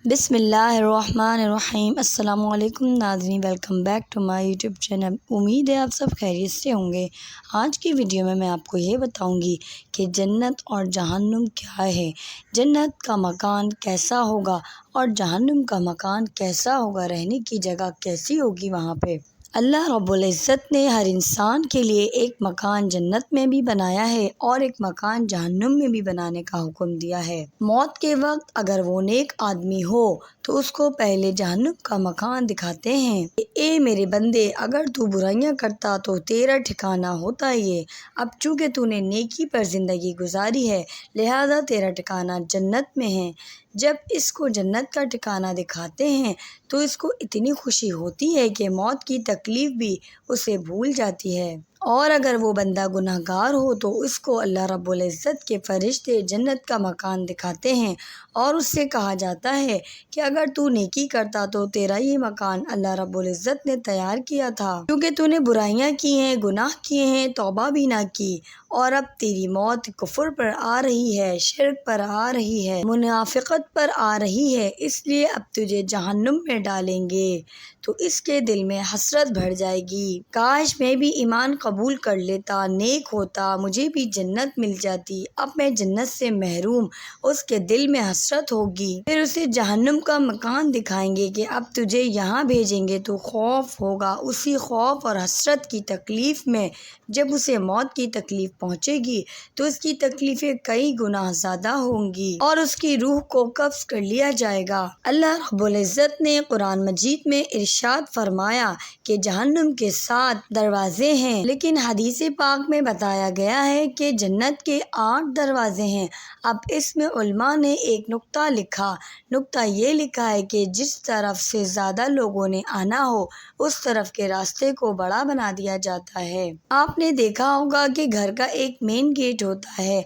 بسم اللہ الرحمن الرحیم۔ السلام علیکم ناظرین، welcome back to my YouTube channel. امید ہے آپ سب خیریت سے ہوں گے۔ آج کی ویڈیو میں آپ کو یہ بتاؤں گی کہ جنت اور جہنم کیا ہے، جنت کا مکان کیسا ہوگا اور جہنم کا مکان کیسا ہوگا، رہنے کی جگہ کیسی ہوگی وہاں پہ۔ اللہ رب العزت نے ہر انسان کے لیے ایک مکان جنت میں بھی بنایا ہے اور ایک مکان جہنم میں بھی بنانے کا حکم دیا ہے۔ موت کے وقت اگر وہ نیک آدمی ہو تو اس کو پہلے جہنم کا مکان دکھاتے ہیں کہ اے میرے بندے، اگر تو برائیاں کرتا تو تیرا ٹھکانہ ہوتا یہ، اب چونکہ تو نے نیکی پر زندگی گزاری ہے لہذا تیرا ٹھکانہ جنت میں ہے۔ جب اس کو جنت کا ٹھکانہ دکھاتے ہیں تو اس کو اتنی خوشی ہوتی ہے کہ موت کی تکلیف بھی اسے بھول جاتی ہے، اور اگر وہ بندہ گناہ گار ہو تو اس کو اللہ رب العزت کے فرشتے جنت کا مکان دکھاتے ہیں اور اس سے کہا جاتا ہے کہ اگر تو نیکی کرتا تو تیرا یہ مکان اللہ رب العزت نے تیار کیا تھا، کیونکہ تو نے برائیاں کی ہیں، گناہ کیے ہیں، توبہ بھی نہ کی، اور اب تیری موت کفر پر آ رہی ہے، شرک پر آ رہی ہے، منافقت پر آ رہی ہے، اس لیے اب تجھے جہنم میں ڈالیں گے۔ تو اس کے دل میں حسرت بھر جائے گی، کاش میں بھی ایمان قبول کر لیتا، نیک ہوتا، مجھے بھی جنت مل جاتی، اب میں جنت سے محروم۔ اس کے دل میں حسرت ہوگی، پھر اسے جہنم کا مکان دکھائیں گے کہ اب تجھے یہاں بھیجیں گے تو خوف ہوگا۔ اسی خوف اور حسرت کی تکلیف میں جب اسے موت کی تکلیف پہنچے گی تو اس کی تکلیفیں کئی گنا زیادہ ہوں گی اور اس کی روح کو قبض کر لیا جائے گا۔ اللہ رب العزت نے قرآن مجید میں ارشاد فرمایا کہ جہنم کے 7 دروازے ہیں، لیکن حدیث پاک میں بتایا گیا ہے کہ جنت کے 8 دروازے ہیں۔ اب اس میں علماء نے ایک نقطہ لکھا، نقطہ یہ لکھا ہے کہ جس طرف سے زیادہ لوگوں نے آنا ہو اس طرف کے راستے کو بڑا بنا دیا جاتا ہے۔ آپ نے دیکھا ہوگا کہ گھر کا ایک مین گیٹ ہوتا ہے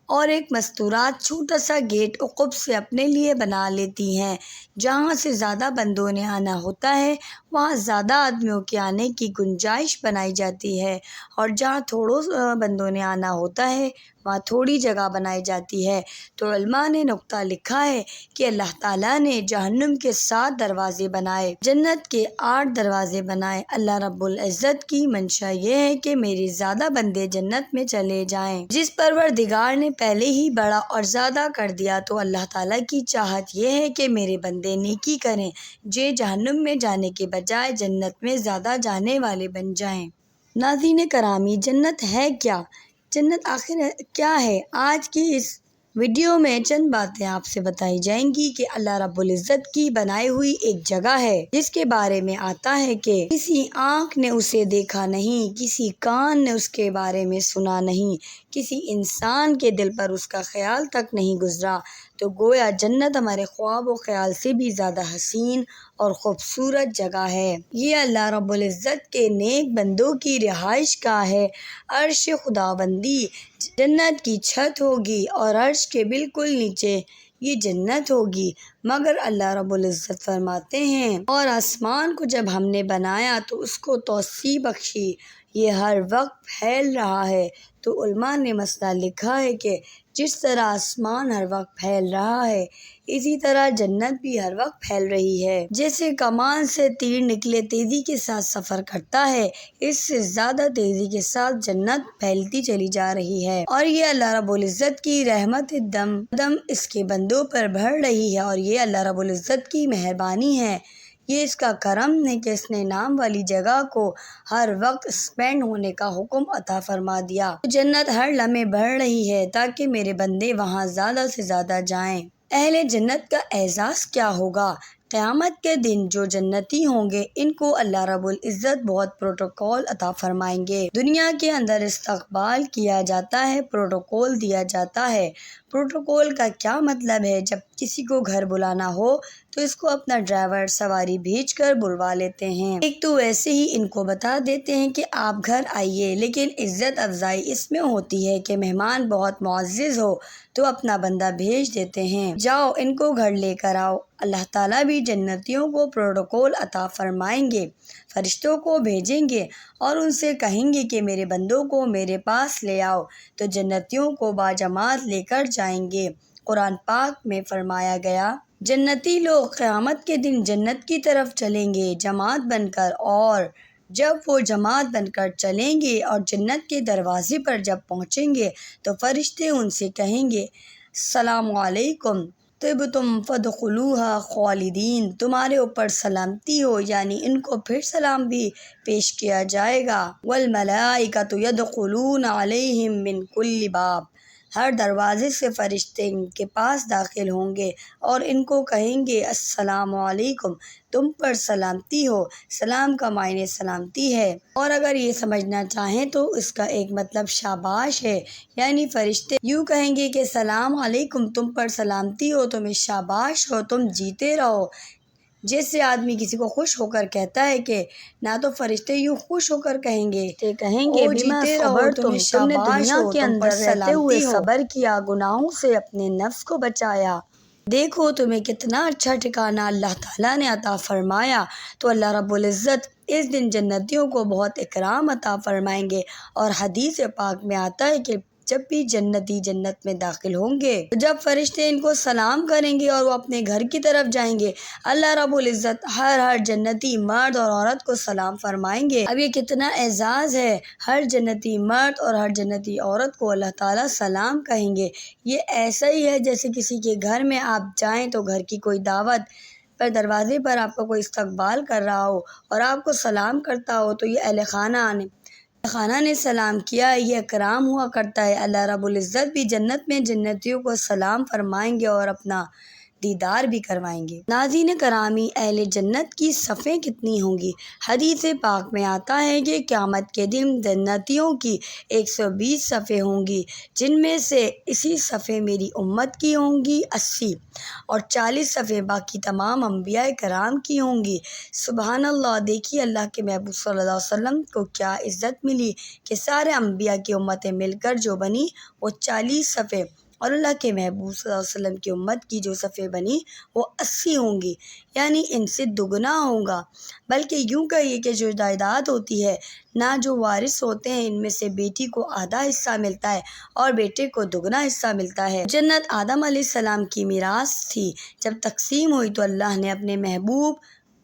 اور ایک مستورات چھوٹا سا گیٹ عقب سے اپنے لیے بنا لیتی ہیں۔ جہاں سے زیادہ بندوں نے آنا ہوتا ہے وہاں زیادہ آدمیوں کے آنے کی گنجائش بنائی جاتی ہے، اور جہاں تھوڑوں بندوں نے آنا ہوتا ہے وہاں تھوڑی جگہ بنائی جاتی ہے۔ تو علماء نے نقطہ لکھا ہے کہ اللہ تعالیٰ نے جہنم کے 7 دروازے بنائے، جنت کے 8 دروازے بنائے۔ اللہ رب العزت کی منشا یہ ہے کہ میرے زیادہ بندے جنت میں چلے جائیں۔ جس پروردگار نے پہلے ہی بڑا اور زیادہ کر دیا تو اللہ تعالیٰ کی چاہت یہ ہے کہ میرے بندے نیکی کریں، جہنم میں جانے کے بجائے جنت میں زیادہ جانے والے بن جائیں۔ ناظرین کرامی، جنت ہے کیا؟ جنت آخر کیا ہے؟ آج کی اس ویڈیو میں چند باتیں آپ سے بتائی جائیں گی کہ اللہ رب العزت کی بنائی ہوئی ایک جگہ ہے جس کے بارے میں آتا ہے کہ کسی آنکھ نے اسے دیکھا نہیں، کسی کان نے اس کے بارے میں سنا نہیں، کسی انسان کے دل پر اس کا خیال تک نہیں گزرا۔ تو گویا جنت ہمارے خواب و خیال سے بھی زیادہ حسین اور خوبصورت جگہ ہے۔ یہ اللہ رب العزت کے نیک بندوں کی رہائش گاہ ہے۔ عرش خداوندی جنت کی چھت ہوگی اور عرش کے بالکل نیچے یہ جنت ہوگی، مگر اللہ رب العزت فرماتے ہیں اور آسمان کو جب ہم نے بنایا تو اس کو توسیع بخشی، یہ ہر وقت پھیل رہا ہے۔ تو علماء نے مسئلہ لکھا ہے کہ جس طرح آسمان ہر وقت پھیل رہا ہے اسی طرح جنت بھی ہر وقت پھیل رہی ہے۔ جیسے کمان سے تیر نکلے تیزی کے ساتھ سفر کرتا ہے، اس سے زیادہ تیزی کے ساتھ جنت پھیلتی چلی جا رہی ہے، اور یہ اللہ رب العزت کی رحمت دم دم اس کے بندوں پر بڑھ رہی ہے، اور یہ اللہ رب العزت کی مہربانی ہے، یہ اس کا کرم ہے کہ اس نے نام والی جگہ کو ہر وقت اسپینڈ ہونے کا حکم عطا فرما دیا۔ جنت ہر لمحے بڑھ رہی ہے تاکہ میرے بندے وہاں زیادہ سے زیادہ جائیں۔ اہل جنت کا اعزاز کیا ہوگا؟ قیامت کے دن جو جنتی ہوں گے ان کو اللہ رب العزت بہت پروٹوکول عطا فرمائیں گے۔ دنیا کے اندر استقبال کیا جاتا ہے، پروٹوکول دیا جاتا ہے۔ پروٹوکول کا کیا مطلب ہے؟ جب کسی کو گھر بلانا ہو تو اس کو اپنا ڈرائیور سواری بھیج کر بلوا لیتے ہیں۔ ایک تو ویسے ہی ان کو بتا دیتے ہیں کہ آپ گھر آئیے، لیکن عزت افزائی اس میں ہوتی ہے کہ مہمان بہت معزز ہو تو اپنا بندہ بھیج دیتے ہیں، جاؤ ان کو گھر لے کر آؤ۔ اللہ تعالیٰ بھی جنتیوں کو پروٹوکول عطا فرمائیں گے، فرشتوں کو بھیجیں گے اور ان سے کہیں گے کہ میرے بندوں کو میرے پاس لے آؤ، تو جنتیوں کو باجماعت لے کر جائیں گے۔ قرآن پاک میں فرمایا گیا جنتی لوگ قیامت کے دن جنت کی طرف چلیں گے جماعت بن کر، اور جب وہ جماعت بن کر چلیں گے اور جنت کے دروازے پر جب پہنچیں گے تو فرشتے ان سے کہیں گے السلام علیکم طبتم فادخلوها خالدین، تمہارے اوپر سلامتی ہو، یعنی ان کو پھر سلام بھی پیش کیا جائے گا۔ والملائکۃ یدخلون علیہم من کل باب، ہر دروازے سے فرشتے ان کے پاس داخل ہوں گے اور ان کو کہیں گے السلام علیکم، تم پر سلامتی ہو۔ سلام کا معنی سلامتی ہے، اور اگر یہ سمجھنا چاہیں تو اس کا ایک مطلب شاباش ہے، یعنی فرشتے یوں کہیں گے کہ السلام علیکم، تم پر سلامتی ہو، تمہیں شاباش ہو، تم جیتے رہو۔ جیسے آدمی کسی کو خوش ہو کر کہتا ہے کہ نہ تو فرشتے یوں خوش ہو کر کہیں گے او بیما جیتے رہو، صبرتم، تم نے دنیا کے تم پر اندر رہتے ہوئے صبر کیا، گناہوں سے اپنے نفس کو بچایا، دیکھو تمہیں کتنا اچھا ٹھکانہ اللہ تعالیٰ نے عطا فرمایا۔ تو اللہ رب العزت اس دن جنتیوں کو بہت اکرام عطا فرمائیں گے، اور حدیث پاک میں آتا ہے کہ جب بھی جنتی جنت میں داخل ہوں گے تو جب فرشتے ان کو سلام کریں گے اور وہ اپنے گھر کی طرف جائیں گے، اللہ رب العزت ہر جنتی مرد اور عورت کو سلام فرمائیں گے۔ اب یہ کتنا اعزاز ہے، ہر جنتی مرد اور ہر جنتی عورت کو اللہ تعالیٰ سلام کہیں گے۔ یہ ایسا ہی ہے جیسے کسی کے گھر میں آپ جائیں تو گھر کی کوئی دعوت پر دروازے پر آپ کا کوئی استقبال کر رہا ہو اور آپ کو سلام کرتا ہو، تو یہ اہل خانہ نے سلام کیا، یہ اکرام ہوا کرتا ہے۔ اللہ رب العزت بھی جنت میں جنتیوں کو سلام فرمائیں گے اور اپنا دیدار بھی کروائیں گے۔ ناظرین کرامی، اہل جنت کی صفیں کتنی ہوں گی؟ حدیث پاک میں آتا ہے کہ قیامت کے دن جنتیوں کی 120 صفیں ہوں گی، جن میں سے اسی صفیں میری امت کی ہوں گی 80، اور 40 صفیں باقی تمام انبیاء کرام کی ہوں گی۔ سبحان اللہ! دیکھیے اللہ کے محبوب صلی اللہ علیہ وسلم کو کیا عزت ملی کہ سارے انبیاء کی امتیں مل کر جو بنی وہ 40 صفیں، اور اللہ کے محبوب صلی اللہ علیہ وسلم کی امت کی جو صفیں بنی وہ 80 ہوں گی، یعنی ان سے دگنا ہوگا۔ بلکہ یوں کہیے کہ جو جائیداد ہوتی ہے نہ، جو وارث ہوتے ہیں ان میں سے بیٹی کو آدھا حصہ ملتا ہے اور بیٹے کو دگنا حصہ ملتا ہے۔ جنت آدم علیہ السلام کی میراث تھی، جب تقسیم ہوئی تو اللہ نے اپنے محبوب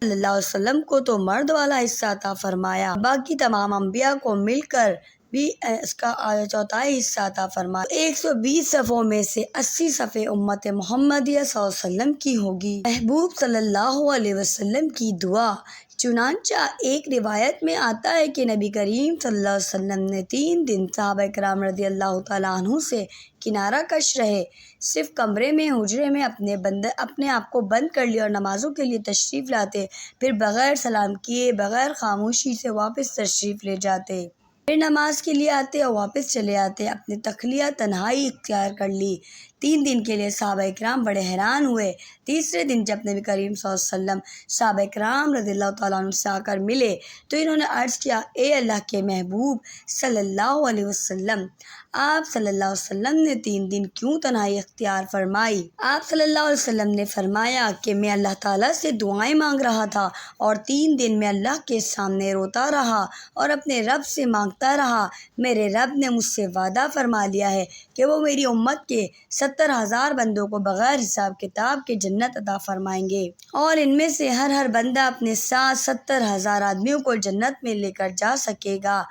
صلی اللہ علیہ وسلم کو تو مرد والا حصہ عطا فرمایا، باقی تمام انبیاء کو مل کر بھی اس کا چوتھائی حصہ عطا فرمایا۔ 120 صفوں میں سے 80 صفیں امت محمدیہ صلی اللہ علیہ وسلم کی ہوگی۔ محبوب صلی اللہ علیہ وسلم کی دعا، چنانچہ ایک روایت میں آتا ہے کہ نبی کریم صلی اللہ علیہ وسلم نے 3 دن صحابہ کرام رضی اللہ تعالیٰ عنہ سے کنارہ کش رہے، صرف کمرے میں حجرے میں اپنے آپ کو بند کر لیا اور نمازوں کے لیے تشریف لاتے، پھر بغیر سلام کیے بغیر خاموشی سے واپس تشریف لے جاتے، پھر نماز کے لیے آتے اور واپس چلے آتے، اپنے تخلیہ تنہائی اختیار کر لی۔ 3 دن کے لیے صحابہ کرام بڑے حیران ہوئے۔ تیسرے دن جب نبی کریم صلی اللہ علیہ وسلم صحابہ کرام رضی اللہ تعالیٰ عنہ سے آ کر ملے تو انہوں نے عرض کیا، اے اللہ کے محبوب صلی اللہ علیہ وسلم، آپ صلی اللہ علیہ وسلم نے 3 دن کیوں تنہائی اختیار فرمائی؟ آپ صلی اللہ علیہ وسلم نے فرمایا کہ میں اللہ تعالیٰ سے دعائیں مانگ رہا تھا، اور 3 دن میں اللہ کے سامنے روتا رہا اور اپنے رب سے مانگتا رہا۔ میرے رب نے مجھ سے وعدہ فرما لیا ہے کہ وہ میری امت کے 70,000 بندوں کو بغیر حساب کتاب کے جنت عطا فرمائیں گے، اور ان میں سے ہر بندہ اپنے ساتھ 70,000 آدمیوں کو جنت میں لے کر جا سکے گا۔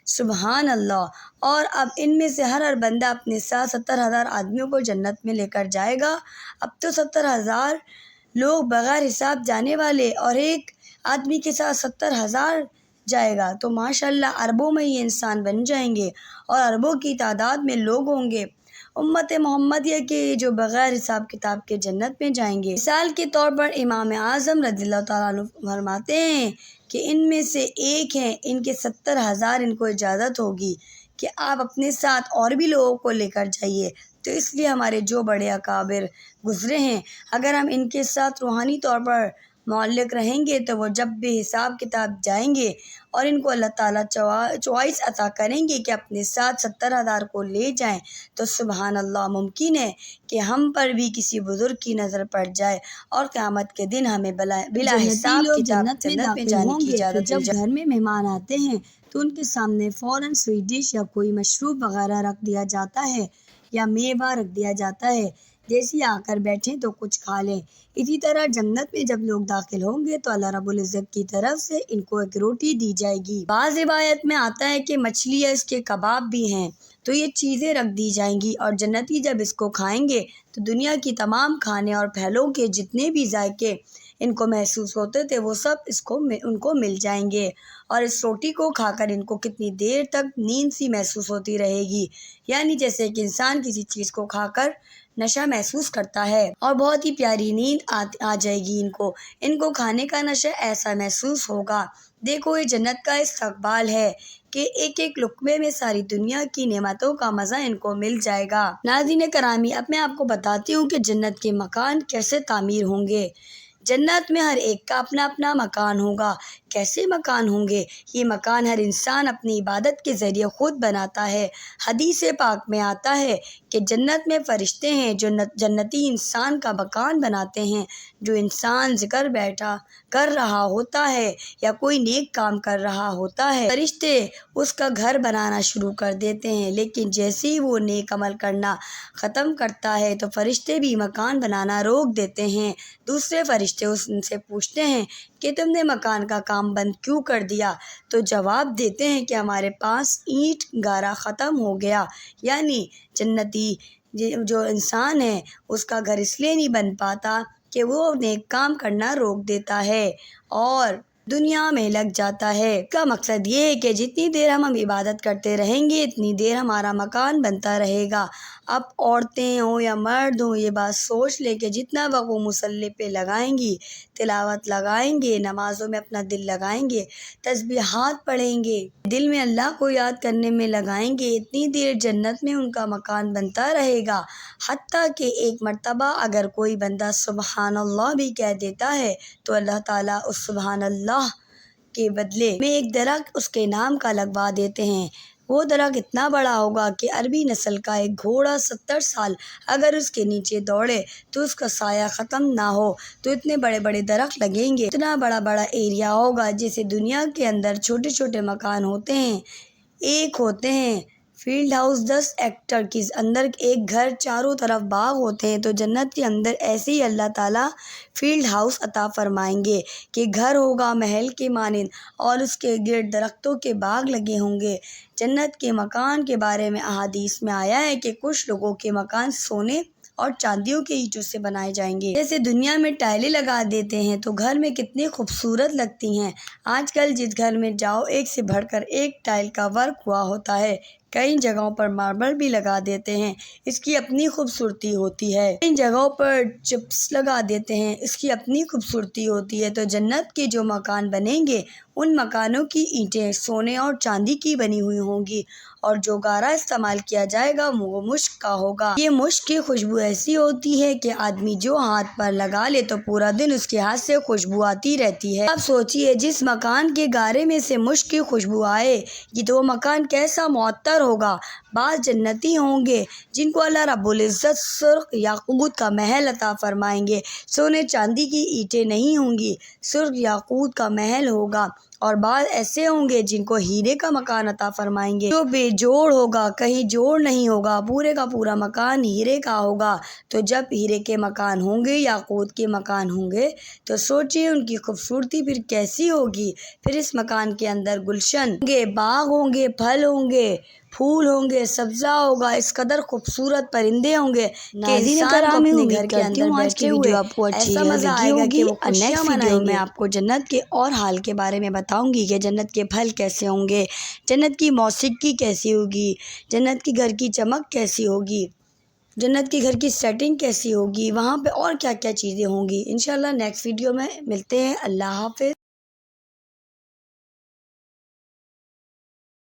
سبحان اللہ! اور اب ان میں سے ہر بندہ اپنے ساتھ 70,000 آدمیوں کو جنت میں لے کر جائے گا۔ اب تو 70,000 لوگ بغیر حساب جانے والے، اور ایک آدمی کے ساتھ 70,000 جائے گا، تو ماشاءاللہ اربوں میں یہ انسان بن جائیں گے، اور اربوں کی تعداد میں لوگ ہوں گے امت محمدیہ کے جو بغیر حساب کتاب کے جنت میں جائیں گے۔ مثال کے طور پر امام اعظم رضی اللہ تعالیٰ عنہ فرماتے ہیں کہ ان میں سے ایک ہیں، ان کے 70,000 ان کو اجازت ہوگی کہ آپ اپنے ساتھ اور بھی لوگوں کو لے کر جائیے۔ تو اس لیے ہمارے جو بڑے اکابر گزرے ہیں، اگر ہم ان کے ساتھ روحانی طور پر معلق رہیں گے تو وہ جب بھی حساب کتاب جائیں گے اور ان کو اللہ تعالیٰ چوائس عطا کریں گے کہ اپنے ساتھ 70,000 کو لے جائیں، تو سبحان اللہ ممکن ہے کہ ہم پر بھی کسی بزرگ کی نظر پڑ جائے اور قیامت کے دن ہمیں بلا حساب جنت میں جانے کی اجازت مل جائے۔ جب گھر میں مہمان آتے ہیں تو ان کے سامنے فوراً سویٹ ڈش یا کوئی مشروب وغیرہ رکھ دیا جاتا ہے، یا میوہ رکھ دیا جاتا ہے، جیسی آ کر بیٹھیں تو کچھ کھا لیں۔ اسی طرح جنت میں جب لوگ داخل ہوں گے تو اللہ رب العزت کی طرف سے ان کو ایک روٹی دی جائے گی۔ بعض روایت میں آتا ہے کہ مچھلی یا اس کے کباب بھی ہیں، تو یہ چیزیں رکھ دی جائیں گی اور جنتی جب اس کو کھائیں گے تو دنیا کی تمام کھانے اور پھلوں کے جتنے بھی ذائقے ان کو محسوس ہوتے تھے وہ سب ان کو مل جائیں گے، اور اس روٹی کو کھا کر ان کو کتنی دیر تک نیند سی محسوس ہوتی رہے گی، یعنی جیسے کہ انسان کسی چیز کو کھا کر نشہ محسوس کرتا ہے، اور بہت ہی پیاری نیند آ جائے گی ان کو کھانے کا نشہ ایسا محسوس ہوگا۔ دیکھو یہ جنت کا استقبال ہے کہ ایک ایک لقمے میں ساری دنیا کی نعمتوں کا مزہ ان کو مل جائے گا۔ ناظرین کرامی، اب میں آپ کو بتاتی ہوں کہ جنت کے مکان کیسے تعمیر ہوں گے۔ جنت میں ہر ایک کا اپنا اپنا مکان ہوگا۔ کیسے مکان ہوں گے؟ یہ مکان ہر انسان اپنی عبادت کے ذریعے خود بناتا ہے۔ حدیث پاک میں آتا ہے کہ جنت میں فرشتے ہیں جو جنتی انسان کا مکان بناتے ہیں۔ جو انسان ذکر بیٹھا کر رہا ہوتا ہے یا کوئی نیک کام کر رہا ہوتا ہے، فرشتے اس کا گھر بنانا شروع کر دیتے ہیں، لیکن جیسے ہی وہ نیک عمل کرنا ختم کرتا ہے تو فرشتے بھی مکان بنانا روک دیتے ہیں۔ دوسرے فرشتے ان سے پوچھتے ہیں کہ تم نے مکان کا کام بند کیوں کر دیا؟ تو جواب دیتے ہیں کہ ہمارے پاس اینٹ گارا ختم ہو گیا، یعنی جنتی جو انسان ہے اس کا گھر اس لیے نہیں بن پاتا کہ وہ نیک کام کرنا روک دیتا ہے اور دنیا میں لگ جاتا ہے۔ اس کا مقصد یہ ہے کہ جتنی دیر ہم عبادت کرتے رہیں گے اتنی دیر ہمارا مکان بنتا رہے گا۔ اب عورتیں ہوں یا مرد ہوں یہ بات سوچ لے کہ جتنا وقت وہ مصلی پہ لگائیں گی، تلاوت لگائیں گے، نمازوں میں اپنا دل لگائیں گے، تسبیحات پڑھیں گے، دل میں اللہ کو یاد کرنے میں لگائیں گے، اتنی دیر جنت میں ان کا مکان بنتا رہے گا۔ حتیٰ کہ ایک مرتبہ اگر کوئی بندہ سبحان اللہ بھی کہہ دیتا ہے تو اللہ تعالیٰ اس سبحان اللہ کے بدلے میں ایک درخت اس کے نام کا لگوا دیتے ہیں۔ وہ درخت اتنا بڑا ہوگا کہ عربی نسل کا ایک گھوڑا 70 سال اگر اس کے نیچے دوڑے تو اس کا سایہ ختم نہ ہو، تو اتنے بڑے بڑے درخت لگیں گے، اتنا بڑا بڑا ایریا ہوگا۔ جیسے دنیا کے اندر چھوٹے چھوٹے مکان ہوتے ہیں، ایک ہوتے ہیں فیلڈ ہاؤس 10 ایکڑ کے اندر ایک گھر، چاروں طرف باغ ہوتے ہیں، تو جنت کے اندر ایسے ہی اللہ تعالیٰ فیلڈ ہاؤس عطا فرمائیں گے کہ گھر ہوگا محل کے مانند اور اس کے گرد درختوں کے باغ لگے ہوں گے۔ جنت کے مکان کے بارے میں احادیث میں آیا ہے کہ کچھ لوگوں کے مکان سونے اور چاندیوں کے اینٹوں سے بنائے جائیں گے۔ جیسے دنیا میں ٹائلیں لگا دیتے ہیں تو گھر میں کتنی خوبصورت لگتی ہیں، آج کل جس گھر میں جاؤ ایک سے بڑھ کر ایک ٹائل کا ورک ہوا ہوتا ہے، کئی جگہوں پر ماربل بھی لگا دیتے ہیں، اس کی اپنی خوبصورتی ہوتی ہے، کئی جگہوں پر چپس لگا دیتے ہیں، اس کی اپنی خوبصورتی ہوتی ہے۔ تو جنت کے جو مکان بنیں گے ان مکانوں کی اینٹیں سونے اور چاندی کی بنی ہوئی ہوں گی، اور جو گارا استعمال کیا جائے گا وہ مشک کا ہوگا۔ یہ مشک کی خوشبو ایسی ہوتی ہے کہ آدمی جو ہاتھ پر لگا لے تو پورا دن اس کے ہاتھ سے خوشبو آتی رہتی ہے۔ آپ سوچئے جس مکان کے گارے میں سے مشک کی خوشبو آئے یہ تو وہ مکان کیسا معطر ہوگا۔ بعض جنتی ہوں گے جن کو اللہ رب العزت سرخ یاقوت کا محل عطا فرمائیں گے، سونے چاندی کی اینٹیں نہیں ہوں گی، سرخ یاقوت کا محل ہوگا، اور بعض ایسے ہوں گے جن کو ہیرے کا مکان عطا فرمائیں گے جو بے جوڑ ہوگا، کہیں جوڑ نہیں ہوگا، پورے کا پورا مکان ہیرے کا ہوگا۔ تو جب ہیرے کے مکان ہوں گے، یاقوت کے مکان ہوں گے تو سوچئے ان کی خوبصورتی پھر کیسی ہوگی۔ پھر اس مکان کے اندر گلشن ہوں گے، باغ ہوں گے، پھل ہوں گے، پھول ہوں گے، سبزہ ہوگا، اس قدر خوبصورت پرندے ہوں گے کہ انسان کو اپنے گھر کے اندر بیٹھے ہوئے ایسا مزہ آئے گا کہ وہ خوشیاں منائیں گے۔ میں آپ کو جنت کے اور حال کے بارے میں بتاؤں گی کہ جنت کے پھل کیسے ہوں گے، جنت کی موسیقی کیسی ہوگی، جنت کی گھر کی چمک کیسی ہوگی، جنت کے گھر کی سیٹنگ کیسی ہوگی، وہاں پہ اور کیا کیا چیزیں ہوں گی۔ انشاءاللہ نیکسٹ ویڈیو میں ملتے ہیں۔ اللہ حافظ۔